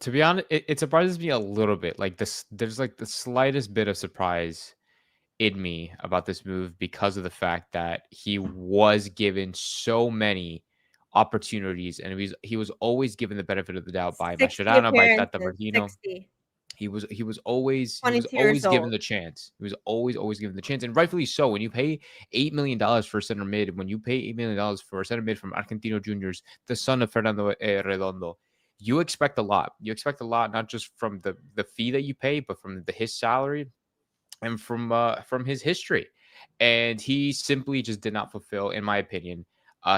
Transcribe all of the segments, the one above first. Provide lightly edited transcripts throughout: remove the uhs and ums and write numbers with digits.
To be honest, it surprises me a little bit. Like this, there's like the slightest bit of surprise in me about this move because of the fact that he was given so many opportunities and he was always given the benefit of the doubt by 60 Mascherano, by Tata appearances, Martino. 60, He was 22 years always given old. the chance. He was always given the chance, and rightfully so. When you pay $8 million for a center mid, when you pay $8 million for a center mid from Argentino Juniors, the son of Fernando Redondo, you expect a lot. You expect a lot, not just from the fee that you pay, but from his salary and from his history. And he simply just did not fulfill, in my opinion.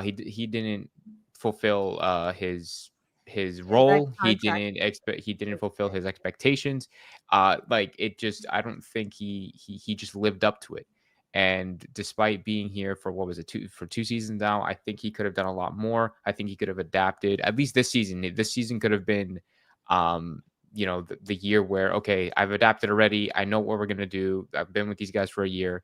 He didn't fulfill his Yeah, that role. contract. He didn't fulfill his expectations. Like it just I don't think he just lived up to it. And despite being here for what was it, 2 seasons now, I think he could have done a lot more. I think he could have adapted. At least this season. This season could have been um the year where, okay, I've adapted already. I know what we're gonna do. I've been with these guys for a year,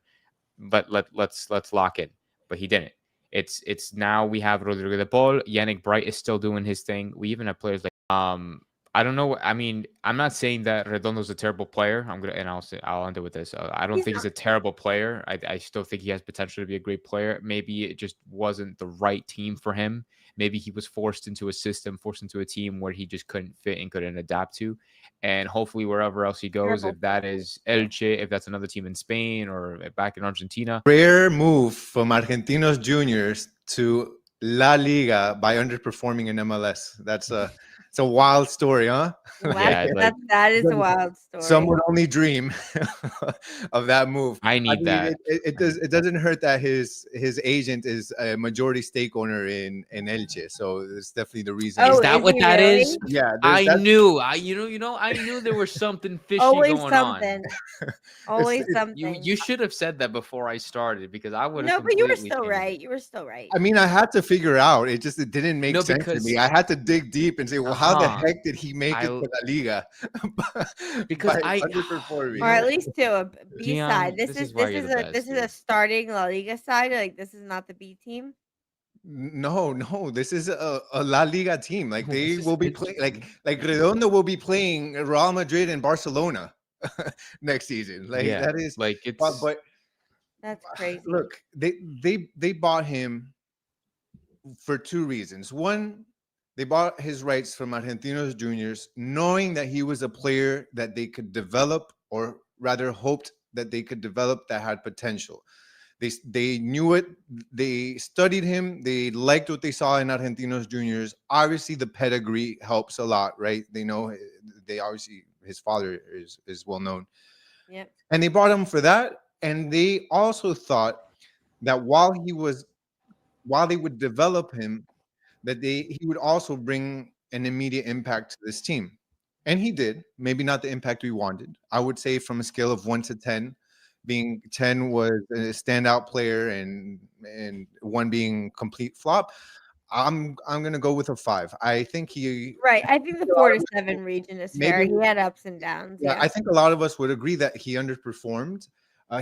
but let's lock in. But he didn't. It's now we have Rodrigo de Paul. Yannick Bright is still doing his thing. We even have players like I don't know. I mean, I'm not saying that Redondo's a terrible player. I'll end it with this. I don't He's think he's not. a terrible player. I still think he has potential to be a great player. Maybe it just wasn't the right team for him. Maybe he was forced into a system, forced into a team where he just couldn't fit and couldn't adapt to. And hopefully, wherever else he goes, Terrible if that player. is Elche, if that's another team in Spain or back in Argentina, Rare move from Argentinos Juniors to La Liga by underperforming in MLS. It's a wild story, huh? Wow, yeah, like that is a wild Some story. would only dream of that move. I I need mean, that. it doesn't hurt that his agent is a majority stake owner in Elche, so it's definitely the reason. Is Oh, that is what he that is? really? Yeah, there's I that. knew. I knew there was something fishy Always going on. something. It's, Always it's You something. should have said that before I started because I would have No, but you were completely still changed right. it. You were still right. I mean, I had to figure out. It didn't make No, sense to me. because I had to dig deep and say, well, how the uh-huh. heck did he make it I to La Liga because by I you Or underperforming? at know, least to a B side. Gian, This this is is why this you're the is a best, this is a dude. starting La Liga side. Like this is not the B team. No, no, this is a La Liga team. Like No, they this is will be Elche, playing, dude. like Redondo will be playing Real Madrid and Barcelona next season. Like Yeah, that is, like but That's crazy. look, they bought him for two reasons. One, they bought his rights from Argentinos Juniors, knowing that he was a player that they could develop, or rather hoped that they could develop, that had potential. They knew it. They studied him. They liked what they saw in Argentinos Juniors. Obviously, the pedigree helps a lot, right? They know they obviously his father is well known, Yep. and they brought him for that. And they also thought that while they would develop him, that he would also bring an immediate impact to this team. And he did. Maybe not the impact we wanted. I would say from a scale of 1 to 10, being 10 was a standout player and 1 being complete flop. I'm going to go with a 5. I think he Right. I think the 4 to 7 region is fair. maybe He had ups and downs. yeah, Yeah. I think a lot of us would agree that he underperformed.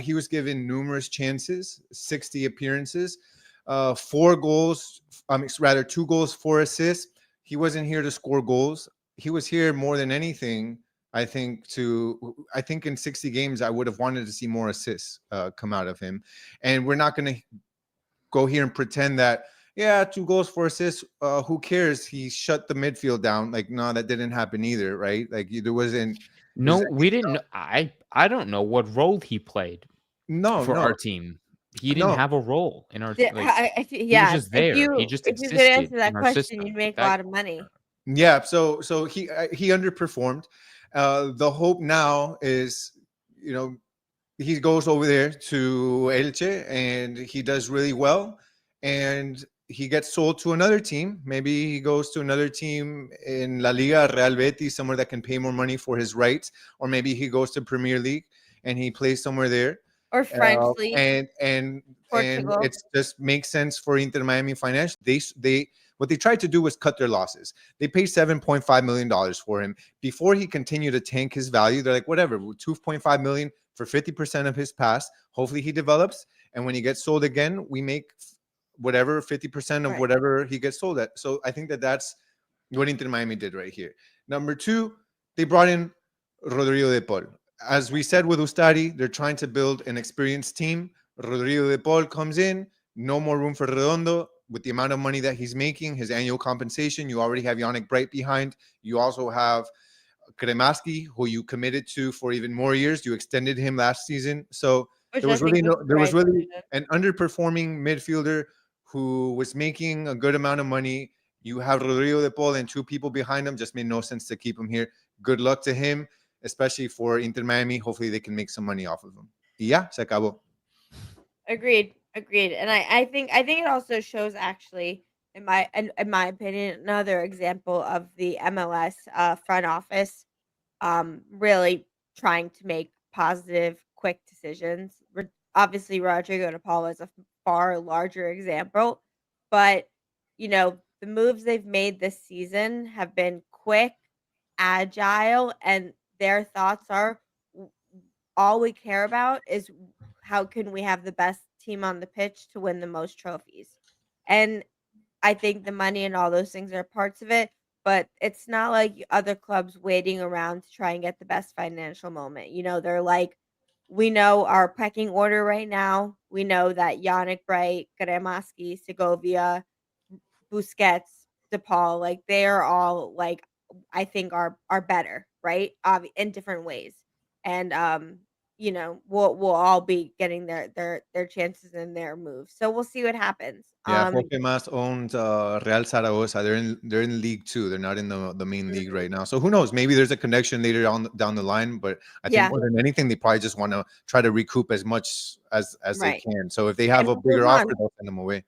He was given numerous chances, 60 appearances, 4 goals. Rather 2 goals, 4 assists. He wasn't here to score goals. He was here more than anything. I think in 60 games, I would have wanted to see more assists come out of him. And we're not going to go here and pretend that, yeah, 2 goals, 4 assists. Who cares? He shut the midfield down. Like, no, that didn't happen either, right? Like, there wasn't. no, we didn't I don't know what role he played No, for no, our team. He didn't no. have a role in our like Yeah. he was just there. He just If you could existed answer in that our question, system. you'd make a That lot of money. Yeah, so he underperformed. The hope now is, you know, he goes over there to Elche and he does really well, and he gets sold to another team. Maybe he goes to another team in La Liga, Real Betis, somewhere that can pay more money for his rights, or maybe he goes to Premier League and he plays somewhere there. Or French league, And Portugal. it just makes sense for Inter Miami financially. They what they tried to do was cut their losses. They paid $7.5 million for him before he continued to tank his value. They're like, whatever, 2.5 million for 50% of his pass. Hopefully he develops, and when he gets sold again, we make whatever 50% of Right. whatever he gets sold at. So I think that that's what Inter Miami did right here. Number two, they brought in Rodrigo de Paul. As we said with Ustari, they're trying to build an experienced team. Rodrigo de Paul comes in, no more room for Redondo. With the amount of money that he's making, his annual compensation, you already have Yannick Bright behind. You also have Kremaski, who you committed to for even more years. You extended him last season. So Which there I was think really was no, the there was right really decision. an underperforming midfielder who was making a good amount of money. You have Rodrigo de Paul and two people behind him. Just made no sense to keep him here. Good luck to him, especially for Inter Miami. Hopefully they can make some money off of him. Y ya, se acabó. Agreed. Agreed. And I think it also shows actually in my opinion another example of the MLS front office really trying to make positive quick decisions. Obviously Rodrigo de Paul is a far larger example, but the moves they've made this season have been quick, agile, and their thoughts are "W- all we care about is how can we have the best team on the pitch to win the most trophies." And I think the money and all those things are parts of it, but it's not like other clubs waiting around to try and get the best financial moment. They're like, we know our pecking order right now. We know that Yannick Bright, Gremaski, Segovia, Busquets, DePaul, like they are all like I think are better, right? In different ways. And we'll all be getting their chances and their moves. So we'll see what happens. Yeah, Jorge Mas owns Real Zaragoza. They're in League Two. They're not in the main league right now. So who knows? Maybe there's a connection later on down the line. But I think Yeah, more than anything, they probably just want to try to recoup as much as they right. can. So if they have And a bigger offer, they'll send them away.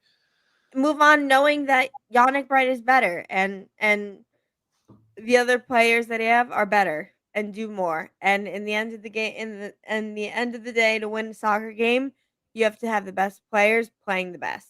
move on knowing that Yannick Bright is better and the other players that they have are better and do more. And in the end of the game, in the end of the day, to win a soccer game, you have to have the best players playing the best.